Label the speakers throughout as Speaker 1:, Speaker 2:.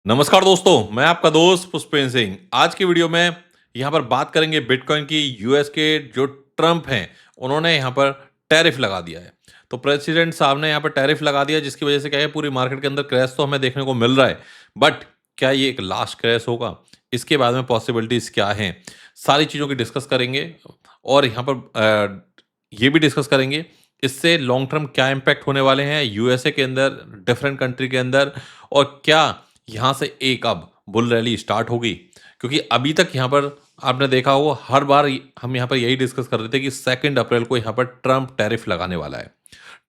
Speaker 1: नमस्कार दोस्तों, मैं आपका दोस्त पुष्पेंद्र सिंह। आज की वीडियो में यहाँ पर बात करेंगे बिटकॉइन की। यूएस के जो ट्रम्प हैं, उन्होंने यहाँ पर टैरिफ लगा दिया है। तो प्रेसिडेंट साहब ने यहाँ पर टैरिफ लगा दिया, जिसकी वजह से क्या है, पूरी मार्केट के अंदर क्रैश तो हमें देखने को मिल रहा है। बट क्या ये एक लास्ट क्रैश होगा? इसके बाद में पॉसिबिलिटीज़ क्या हैं? सारी चीज़ों की डिस्कस करेंगे। और यहाँ पर ये भी डिस्कस करेंगे, इससे लॉन्ग टर्म क्या इम्पैक्ट होने वाले हैं यूएसए के अंदर, डिफरेंट कंट्री के अंदर, और क्या यहाँ से एक अब बुल रैली स्टार्ट होगी? क्योंकि अभी तक यहाँ पर आपने देखा होगा, हर बार हम यहाँ पर यही डिस्कस कर रहे थे कि 2 अप्रैल को यहाँ पर ट्रम्प टैरिफ लगाने वाला है।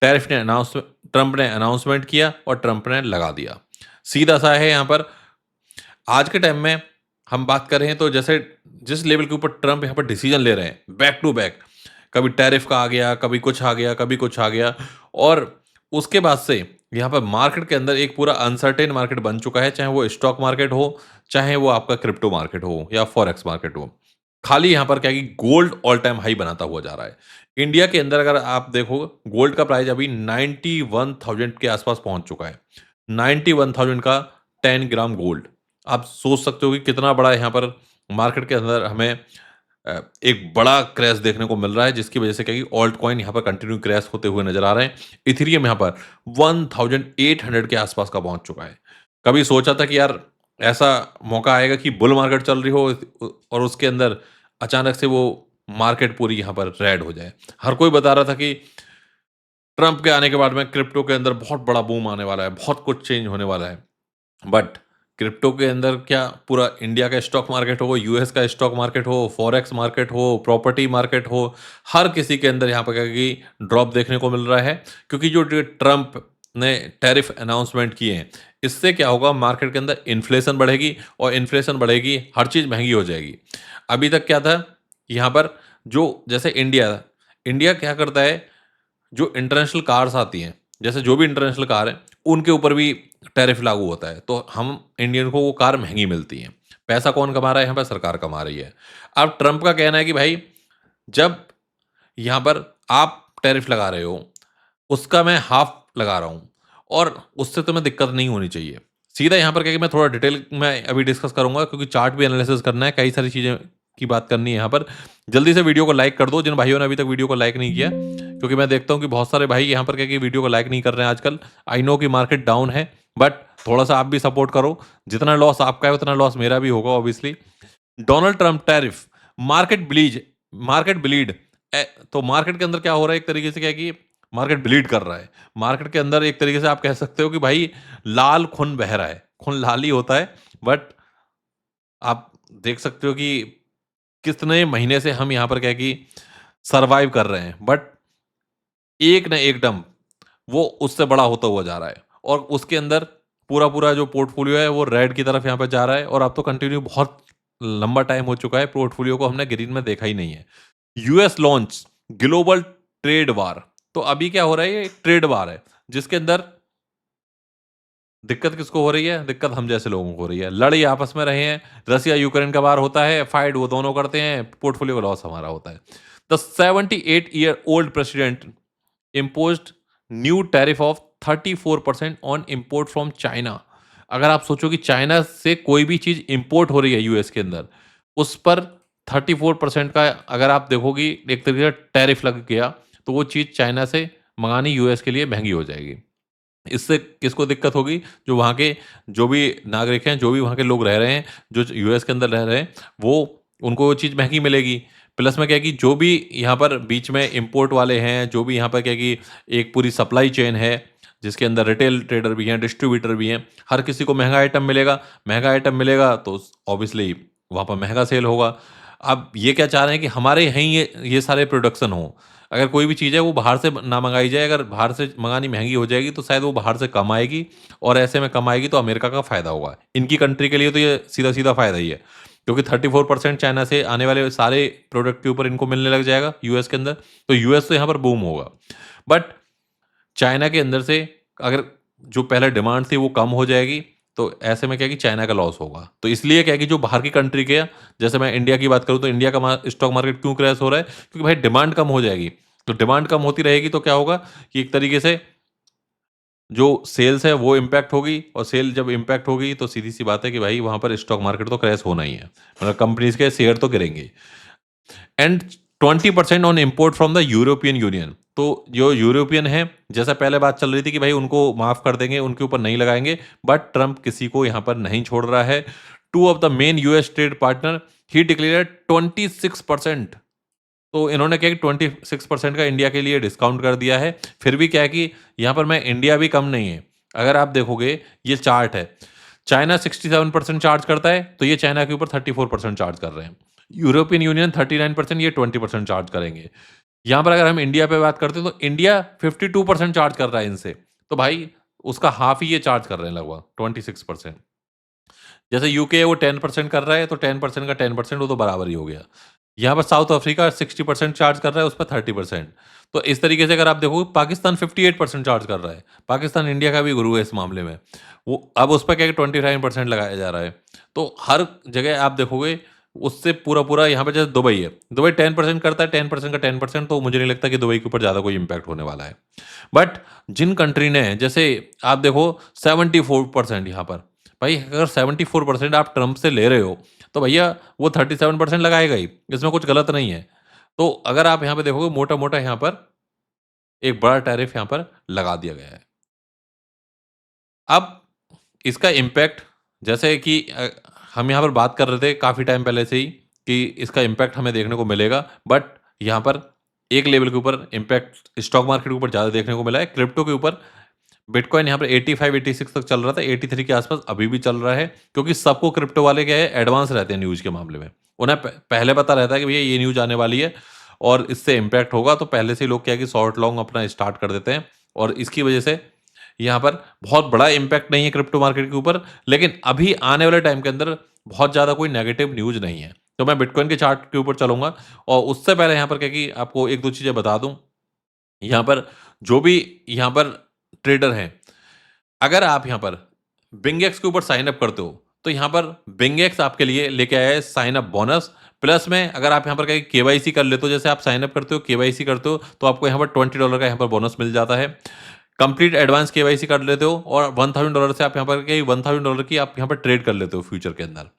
Speaker 1: ट्रम्प ने अनाउंसमेंट किया और ट्रम्प ने लगा दिया। सीधा सा है यहाँ पर। आज के टाइम में हम बात कर रहे हैं, तो जैसे जिस लेवल के ऊपर ट्रम्प यहाँ पर डिसीजन ले रहे हैं बैक टू बैक, कभी टैरिफ का आ गया, कभी कुछ आ गया, कभी कुछ आ गया, और उसके बाद से यहाँ पर मार्केट के अंदर एक पूरा अनसर्टेन मार्केट बन चुका है। चाहे वो स्टॉक मार्केट हो, चाहे वो आपका क्रिप्टो मार्केट हो या फॉरेक्स मार्केट हो। खाली यहाँ पर क्या है कि गोल्ड ऑल टाइम हाई बनाता हुआ जा रहा है। इंडिया के अंदर अगर आप देखो, गोल्ड का प्राइस अभी 91,000 के आसपास पहुंच चुका है। 91,000 का 10 ग्राम गोल्ड। आप सोच सकते हो कि कितना बड़ा यहाँ पर मार्केट के अंदर हमें एक बड़ा क्रैश देखने को मिल रहा है, जिसकी वजह से क्या है कि ऑल्ट कॉइन यहाँ पर कंटिन्यू क्रैश होते हुए नजर आ रहे हैं। इथेरियम यहाँ पर 1800 के आसपास का पहुंच चुका है। कभी सोचा था कि यार ऐसा मौका आएगा कि बुल मार्केट चल रही हो और उसके अंदर अचानक से वो मार्केट पूरी यहाँ पर रेड हो जाए? हर कोई बता रहा था कि ट्रंप के आने के बाद में क्रिप्टो के अंदर बहुत बड़ा बूम आने वाला है, बहुत कुछ चेंज होने वाला है। बट क्रिप्टो के अंदर क्या पूरा इंडिया का स्टॉक मार्केट हो, यूएस का स्टॉक मार्केट हो, फॉरेक्स मार्केट हो, प्रॉपर्टी मार्केट हो, हर किसी के अंदर यहाँ पर क्या कि ड्रॉप देखने को मिल रहा है। क्योंकि जो जो ट्रम्प ने टैरिफ अनाउंसमेंट किए हैं, इससे क्या होगा, मार्केट के अंदर इन्फ्लेशन बढ़ेगी, और इन्फ्लेशन बढ़ेगी, हर चीज़ महंगी हो जाएगी। अभी तक क्या था यहाँ पर, जो जैसे इंडिया इंडिया क्या करता है, जो इंटरनेशनल कार्स आती हैं, जैसे जो भी इंटरनेशनल कार है, उनके ऊपर भी टैरिफ लागू होता है, तो हम इंडियन को वो कार महंगी मिलती हैं। पैसा कौन कमा रहा है यहाँ पर? सरकार कमा रही है। अब ट्रंप का कहना है कि भाई, जब यहाँ पर आप टैरिफ लगा रहे हो, उसका मैं हाफ लगा रहा हूँ, और उससे तुम्हें दिक्कत नहीं होनी चाहिए। सीधा यहाँ पर क्या है कि मैं थोड़ा डिटेल में अभी डिस्कस करूंगा, क्योंकि चार्ट भी एनालिसिस करना है, कई सारी चीज़ें की बात करनी है यहाँ पर। जल्दी से वीडियो को लाइक कर दो, जिन भाइयों ने अभी तक वीडियो को लाइक नहीं किया, क्योंकि मैं देखता हूँ कि बहुत सारे भाई यहाँ पर क्या है कि वीडियो को लाइक नहीं कर रहे हैं आजकल। आई नो कि मार्केट डाउन है, बट थोड़ा सा आप भी सपोर्ट करो। जितना लॉस आपका है, उतना लॉस मेरा भी होगा obviously. Donald Trump tariff, market bleed. तो मार्केट के अंदर क्या हो रहा है, एक तरीके से क्या है कि मार्केट ब्लीड कर रहा है। मार्केट के अंदर एक तरीके से आप कह सकते हो कि भाई, लाल खून बह रहा है। खून लाल ही होता है, बट आप देख सकते हो कि कितने महीने से हम यहाँ पर क्या है कि सर्वाइव कर रहे हैं, बट एक न एक दम वो उससे बड़ा होता हुआ जा रहा है, और उसके अंदर पूरा पूरा जो पोर्टफोलियो है वो रेड की तरफ यहाँ पर जा रहा है। और अब तो कंटिन्यू बहुत लंबा टाइम हो चुका है, पोर्टफोलियो को हमने ग्रीन में देखा ही नहीं है। US launch global trade war. तो अभी क्या हो रहा है, ये ट्रेड वार है, जिसके अंदर दिक्कत किसको हो रही है? दिक्कत हम जैसे लोगों को हो रही है। लड़ाई आपस में रहे हैं, रसिया यूक्रेन का वार होता है, फाइट वो दोनों करते हैं, पोर्टफोलियो का लॉस हमारा होता है। The 78-year-old president imposed new tariff of 34% on import from China. अगर आप सोचो कि चाइना से कोई भी चीज इंपोर्ट हो रही है यूएस के अंदर, उस पर 34% का अगर आप देखोगी, एक तरीके से टैरिफ लग गया, तो वो चीज चाइना से मंगानी यूएस के लिए महंगी हो जाएगी। इससे किसको दिक्कत होगी? जो वहाँ के जो भी नागरिक हैं, जो भी वहाँ के लोग रह रहे हैं, जो यूएस के अंदर रह रहे हैं, वो उनको वो चीज़ महंगी मिलेगी। प्लस में क्या है कि जो भी यहाँ पर बीच में इंपोर्ट वाले हैं, जो भी यहाँ पर क्या है कि एक पूरी सप्लाई चेन है, जिसके अंदर रिटेल ट्रेडर भी हैं, डिस्ट्रीब्यूटर भी हैं, हर किसी को महंगा आइटम मिलेगा। महंगा आइटम मिलेगा तो ऑब्वियसली वहाँ पर महंगा सेल होगा। अब ये क्या चाह रहे हैं कि हमारे यहाँ ही ये सारे प्रोडक्शन हो। अगर कोई भी चीज़ है वो बाहर से ना मंगाई जाए, अगर बाहर से मंगानी महंगी हो जाएगी तो शायद वो बाहर से कम आएगी, और ऐसे में कम आएगी तो अमेरिका का फ़ायदा होगा। इनकी कंट्री के लिए तो ये सीधा-सीधा फ़ायदा ही है, क्योंकि 34% चाइना से आने वाले सारे प्रोडक्ट के ऊपर इनको मिलने लग जाएगा यूएस के अंदर, तो यूएस तो यहाँ पर बूम होगा। बट चाइना के अंदर से अगर जो पहले डिमांड थी वो कम हो जाएगी, तो ऐसे में क्या है कि चाइना का लॉस होगा। तो इसलिए क्या है कि जो बाहर की कंट्री के, जैसे मैं इंडिया की बात करूँ, तो इंडिया का स्टॉक मार्केट क्यों क्रैश हो रहा है? क्योंकि भाई डिमांड कम हो जाएगी। तो डिमांड कम होती रहेगी तो क्या होगा कि एक तरीके से जो सेल्स है वो इम्पैक्ट होगी, और सेल जब इम्पैक्ट होगी तो सीधी सी बात है कि भाई वहां पर स्टॉक मार्केट तो क्रैश होना ही है, मतलब कंपनीज के शेयर तो गिरेंगे। And 20% on import from the European union. तो जो यूरोपियन है, जैसा पहले बात चल रही थी कि भाई उनको माफ कर देंगे, उनके ऊपर नहीं लगाएंगे, बट ट्रंप किसी को यहां पर नहीं छोड़ रहा है। Two of the main US trade partner he declare 26%। तो इन्होंने क्या कि 26% का इंडिया के लिए डिस्काउंट कर दिया है। फिर भी क्या है कि यहाँ पर मैं इंडिया भी कम नहीं है। अगर आप देखोगे, ये चार्ट है, चाइना 67% चार्ज करता है, तो ये चाइना के ऊपर 34% चार्ज कर रहे हैं। यूरोपियन यूनियन 39%, ये 20% चार्ज करेंगे। यहाँ पर अगर हम इंडिया पे बात करते हैं तो इंडिया 52% चार्ज कर रहा है इनसे। तो भाई उसका हाफ ही ये चार्ज कर रहे हैं, लगभग 26%। जैसे यूके है वो 10% कर रहा है, तो 10% का 10% वो तो बराबर ही हो गया। यहाँ पर साउथ अफ्रीका 60% चार्ज कर रहा है, उस पर 30%। तो इस तरीके से अगर आप देखोगे, पाकिस्तान 58% चार्ज कर रहा है। पाकिस्तान इंडिया का भी गुरु है इस मामले में। वो अब उस पर क्या है कि 29% लगाया जा रहा है। तो हर जगह आप देखोगे, उससे पूरा पूरा यहाँ पर जैसे दुबई है, दुबई 10% करता है, 10% का 10%, तो मुझे नहीं लगता कि दुबई के ऊपर ज़्यादा कोई इम्पैक्ट होने वाला है। बट जिन कंट्री ने, जैसे आप देखो 74% यहाँ पर, भाई अगर 74% आप ट्रंप से ले रहे हो, तो भैया वो 37% लगाएगा ही, इसमें कुछ गलत नहीं है। तो अगर आप यहाँ पे देखोगे, मोटा मोटा यहाँ पर एक बड़ा टैरिफ यहाँ पर लगा दिया गया है। अब इसका इम्पैक्ट, जैसे कि हम यहाँ पर बात कर रहे थे काफ़ी टाइम पहले से ही कि इसका इम्पैक्ट हमें देखने को मिलेगा, बट यहाँ पर एक लेवल के ऊपर इम्पैक्ट स्टॉक मार्केट के ऊपर ज़्यादा देखने को मिला है। क्रिप्टो के ऊपर बिटकॉइन यहाँ पर 85-86 तक चल रहा था, 83 के आसपास अभी भी चल रहा है, क्योंकि सबको क्रिप्टो वाले क्या है, एडवांस रहते हैं न्यूज़ के मामले में। उन्हें पहले पता रहता है कि भैया ये न्यूज़ आने वाली है और इससे इम्पैक्ट होगा, तो पहले से ही लोग क्या है कि शॉर्ट लॉन्ग अपना स्टार्ट कर देते हैं, और इसकी वजह से यहाँ पर बहुत बड़ा इम्पैक्ट नहीं है क्रिप्टो मार्केट के ऊपर। लेकिन अभी आने वाले टाइम के अंदर बहुत ज़्यादा कोई नेगेटिव न्यूज़ नहीं है। तो मैं बिटकॉइन के चार्ट के ऊपर चलूँगा, और उससे पहले यहाँ पर क्या कि आपको 1-2 चीज़ें बता दूँ। यहाँ पर जो भी यहाँ पर ट्रेडर हैं, अगर आप यहाँ पर बिंगेक्स के ऊपर साइन अप करते हो, तो यहाँ पर बिंगेक्स आपके लिए लेके आया है साइन अप बोनस। प्लस में अगर आप यहाँ पर कहीं केवाईसी कर लेते हो, जैसे आप साइन अप करते हो, केवाईसी करते हो, तो आपको यहाँ पर $20 का यहाँ पर बोनस मिल जाता है। कंप्लीट एडवांस केवाईसी कर लेते हो, और $1000 से आप यहाँ पर कहीं $1000 की आप यहाँ पर ट्रेड कर लेते हो फ्यूचर के अंदर।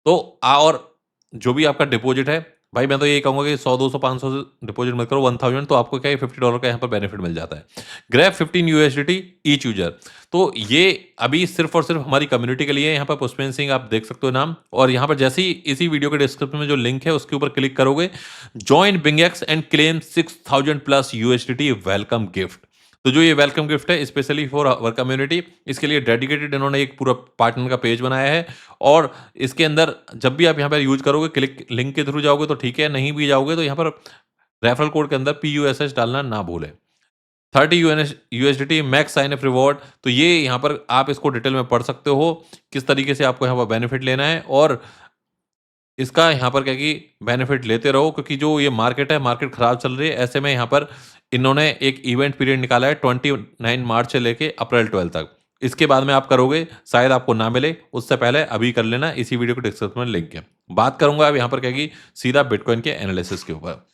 Speaker 1: तो और जो भी आपका डिपॉजिट है, भाई मैं तो यही कहूँगा कि 100, 200, 500 से डिपॉजिट मत करो, 1000, तो आपको क्या है $50 का यहाँ पर बेनिफिट मिल जाता है। Grab 15 USDT each user. तो ये अभी सिर्फ और सिर्फ हमारी कम्युनिटी के लिए है। यहाँ पर पुष्पेंद्र सिंह आप देख सकते हो नाम, और यहाँ पर जैसे ही इसी वीडियो के डिस्क्रिप्शन में जो लिंक है उसके ऊपर क्लिक करोगे, join BingX and claim 6000 plus USDT welcome gift. तो जो ये वेलकम गिफ्ट है स्पेशली फॉर आवर कम्युनिटी, इसके लिए डेडिकेटेड इन्होंने एक पूरा पार्टनर का पेज बनाया है। और इसके अंदर जब भी आप यहाँ पर यूज करोगे, क्लिक लिंक के थ्रू जाओगे तो ठीक है, नहीं भी जाओगे तो यहाँ पर रेफरल कोड के अंदर PUSH डालना ना भूलें। 30 USDT max sine up reward. तो ये यहाँ पर आप इसको डिटेल में पढ़ सकते हो, किस तरीके से आपको यहाँ पर बेनिफिट लेना है, और इसका यहाँ पर क्या कि बेनिफिट लेते रहो, क्योंकि जो ये मार्केट है, मार्केट खराब चल रही है। ऐसे में यहाँ पर इन्होंने एक इवेंट पीरियड निकाला है 29 मार्च से लेके अप्रैल 12 तक। इसके बाद में आप करोगे शायद आपको ना मिले, उससे पहले अभी कर लेना, इसी वीडियो के डिस्क्रिप्शन में लिंक है। बात करूंगा अब यहाँ पर क्या कि सीधा बिटकॉइन के एनालिसिस के ऊपर।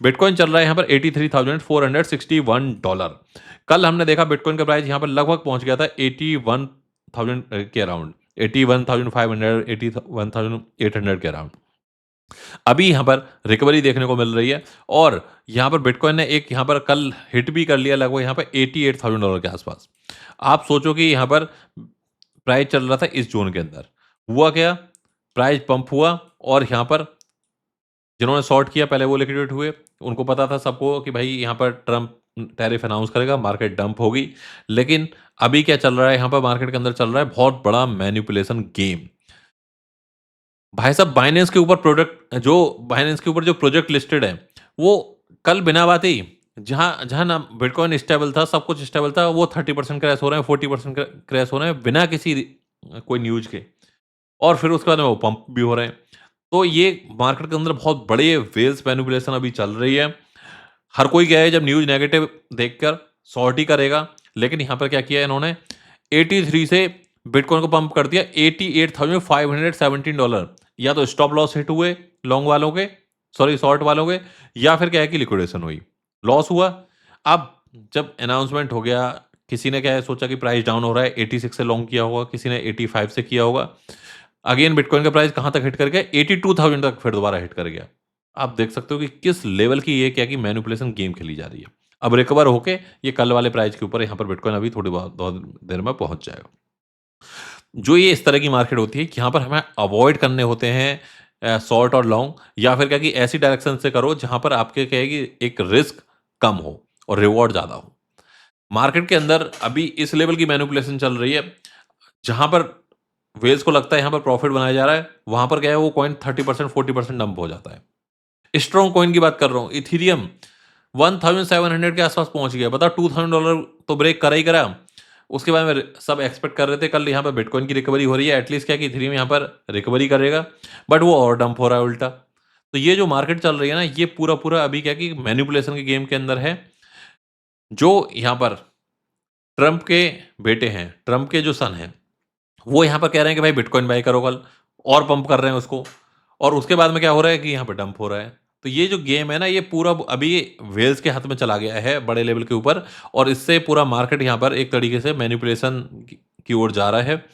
Speaker 1: बिटकॉइन चल रहा है यहाँ पर $83,461। कल हमने देखा बिटकॉइन का प्राइस यहाँ पर लगभग पहुंच गया था 81,000 के अराउंड, 81,500, 81,800 के अराउंड। अभी यहाँ पर रिकवरी देखने को मिल रही है, और यहाँ पर बिटकॉइन ने एक यहाँ पर कल हिट भी कर लिया, लगभग यहाँ पर $88,000 के आसपास। आप सोचो कि यहाँ पर प्राइस चल रहा था इस जोन के अंदर, हुआ क्या, प्राइस पंप हुआ, और यहाँ पर जिन्होंने शॉर्ट किया पहले वो लिक्विडेट हुए। उनको पता था सबको कि भाई यहाँ पर ट्रंप टैरिफ अनाउंस करेगा, मार्केट डंप होगी। लेकिन अभी क्या चल रहा है, यहाँ पर मार्केट के अंदर चल रहा है बहुत बड़ा मैनिपुलेशन गेम। भाई साहब, बाइनेंस के ऊपर बाइनेंस के ऊपर जो प्रोजेक्ट लिस्टेड है, वो कल बिना बात ही, जहाँ जहाँ ना बिटकॉइन स्टेबल था, सब कुछ स्टेबल था, वो 30% क्रैश हो रहे हैं, 40% क्रैश हो रहे हैं बिना किसी कोई न्यूज के, और फिर उसके बाद में वो पंप भी हो रहे हैं। तो ये मार्केट के अंदर बहुत बड़े वेल्स मैनिपुलेशन अभी चल रही है। हर कोई क्या है, जब न्यूज़ नेगेटिव देखकर शॉर्ट ही करेगा। लेकिन यहाँ पर क्या किया इन्होंने, 83 से बिटकॉइन को पंप कर दिया $88,517। या तो स्टॉप लॉस हिट हुए लॉन्ग वालों के, सॉरी शॉर्ट वालों के, या फिर क्या है कि लिक्विडेशन हुई, लॉस हुआ। अब जब अनाउंसमेंट हो गया, किसी ने क्या है सोचा कि प्राइस डाउन हो रहा है, 86 से लॉन्ग किया होगा, किसी ने 85 से किया होगा। अगेन बिटकॉइन का प्राइस कहाँ तक हिट कर गया? 82,000 तक फिर दोबारा हिट कर गया। आप देख सकते हो कि किस लेवल की ये क्या कि मैनिपुलेशन गेम खेली जा रही है। अब रिकवर होके ये कल वाले प्राइस के ऊपर यहाँ पर बिटकॉइन अभी थोड़ी बहुत देर में पहुँच जाएगा। जो ये इस तरह की मार्केट होती है कि यहाँ पर हमें अवॉइड करने होते हैं शॉर्ट और लॉन्ग, या फिर क्या कि ऐसी डायरेक्शन से करो जहाँ पर आपके क्या है कि एक रिस्क कम हो और रिवॉर्ड ज़्यादा हो। मार्केट के अंदर अभी इस लेवल की मैनिपुलेशन चल रही है, जहाँ पर व्हेल्स को लगता है यहाँ पर प्रॉफिट बनाया जा रहा है, वहाँ पर क्या है वो कॉइन 30% 40% डंप हो जाता है। स्ट्रॉन्ग कॉइन की बात कर रहा हूँ, इथेरियम 1700 के आसपास पहुंच गया। बता $2,000 तो ब्रेक करा ही करा। उसके बाद में सब एक्सपेक्ट कर रहे थे कल यहाँ पर बिटकॉइन की रिकवरी हो रही है, एटलीस्ट क्या कि इथेरियम यहाँ पर रिकवरी करेगा, बट वो और डंप हो रहा है उल्टा। तो ये जो मार्केट चल रही है ना, ये पूरा पूरा अभी क्या कि मैनिपुलेशन के गेम के अंदर है। जो यहाँ पर ट्रंप के बेटे हैं, ट्रंप के जो सन हैं, वो यहाँ पर कह रहे हैं कि भाई बिटकॉइन बाय करो कल, और पंप कर रहे हैं उसको, और उसके बाद में क्या हो रहा है कि यहाँ पे डंप हो रहा है। तो ये जो गेम है ना, ये पूरा अभी वेल्स के हाथ में चला गया है बड़े लेवल के ऊपर, और इससे पूरा मार्केट यहाँ पर एक तरीके से मैनिपुलेशन की ओर जा रहा है।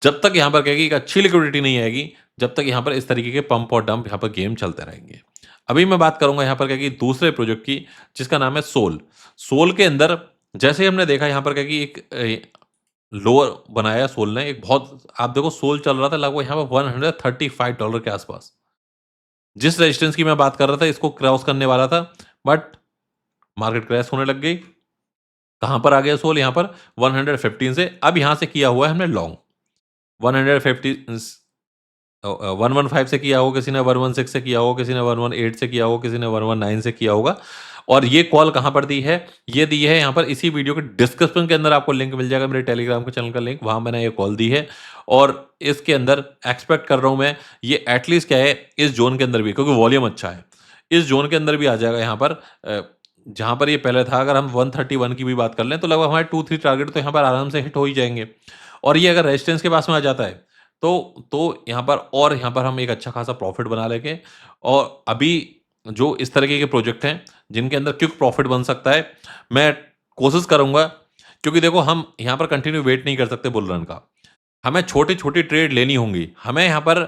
Speaker 1: जब तक यहाँ पर कहेगी एक अच्छी लिक्विडिटी नहीं आएगी, जब तक यहाँ पर इस तरीके के पंप और डंप यहाँ पर गेम चलते रहेंगे। अभी मैं बात करूंगा यहाँ पर क्या कि दूसरे प्रोजेक्ट की, जिसका नाम है सोल। सोल के अंदर जैसे ही हमने देखा यहाँ पर क्या कि एक लोअर बनाया सोल ने, एक बहुत, आप देखो सोल चल रहा था लगभग यहाँ पर $135 के आसपास। जिस रेजिस्टेंस की मैं बात कर रहा था इसको क्रॉस करने वाला था, बट मार्केट क्रैश होने लग गई। कहां पर आ गया सोल? यहाँ पर 115 से। अब यहां से किया हुआ है हमने लॉन्ग 150, 115 से किया होगा, किसी ने 116 से किया होगा, किसी ने 118 से किया होगा, किसी ने 119 से किया होगा। और ये कॉल कहां पर दी है? ये दी है यहाँ पर इसी वीडियो के डिस्क्रिप्शन के अंदर, आपको लिंक मिल जाएगा मेरे टेलीग्राम के चैनल का लिंक, वहां मैंने ये कॉल दी है। और इसके अंदर एक्सपेक्ट कर रहा हूं मैं ये एटलीस्ट क्या है इस जोन के अंदर भी, क्योंकि वॉल्यूम अच्छा है, इस जोन के अंदर भी आ जाएगा यहाँ पर। जहां पर ये पहले था, अगर हम 131 की भी बात कर लें तो लगभग हमारे 2-3 टारगेट तो यहाँ पर आराम से हिट हो ही जाएंगे। और ये अगर रेजिस्टेंस के पास में आ जाता है यहाँ पर, और यहाँ पर हम एक अच्छा खासा प्रॉफिट बना लेंगे। और अभी जो इस तरीके के प्रोजेक्ट हैं जिनके अंदर क्विक प्रॉफिट बन सकता है, मैं कोशिश करूंगा, क्योंकि देखो हम यहाँ पर कंटिन्यू वेट नहीं कर सकते बुल रन का, हमें छोटी छोटी ट्रेड लेनी होंगी, हमें यहाँ पर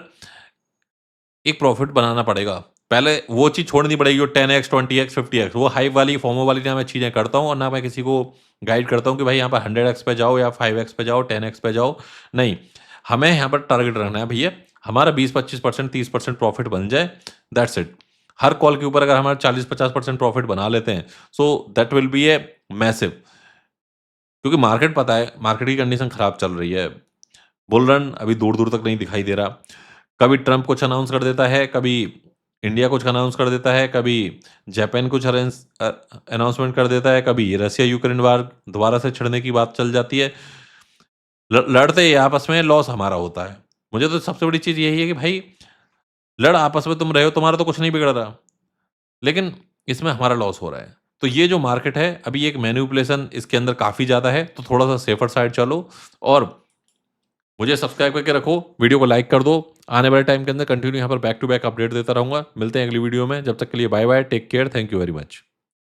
Speaker 1: एक प्रॉफिट बनाना पड़ेगा। पहले वो चीज़ छोड़नी पड़ेगी जो 10x 20x 50x, वो हाइप वाली फोमो वाली ना मैं चीज़ें करता हूँ, और ना मैं किसी को गाइड करता हूँ कि भाई यहाँ पर 100x पे जाओ या 5x पे जाओ 10x पे जाओ। नहीं, हमें यहाँ पर टारगेट रखना है भैया, हमारा 20-25% 30% प्रॉफिट बन जाए, दैट्स इट। हर कॉल के ऊपर अगर हमारा 40-50% प्रॉफिट बना लेते हैं, so that will be a massive. क्योंकि मार्केट पता है, मार्केट की कंडीशन खराब चल रही है, बुल रन अभी दूर दूर तक नहीं दिखाई दे रहा। कभी ट्रंप कुछ अनाउंस कर देता है, कभी इंडिया कुछ अनाउंस कर देता है, कभी जापान कुछ अनाउंसमेंट कर देता है, कभी रसिया यूक्रेन वार दोबारा से छिड़ने की बात चल जाती है। लड़ते ही आपस में, लॉस हमारा होता है। मुझे तो सबसे बड़ी चीज़ यही है कि भाई लड़ आपस में तुम रहे हो, तुम्हारा तो कुछ नहीं बिगड़ रहा, लेकिन इसमें हमारा लॉस हो रहा है। तो ये जो मार्केट है अभी, एक मैनिपुलेशन इसके अंदर काफ़ी ज़्यादा है, तो थोड़ा सा सेफर साइड चलो, और मुझे सब्सक्राइब करके रखो, वीडियो को लाइक कर दो। आने वाले टाइम के अंदर कंटिन्यू यहाँ पर बैक टू बैक अपडेट देता रहूँगा। मिलते हैं अगली वीडियो में, जब तक के लिए bye bye, take care, thank you very much.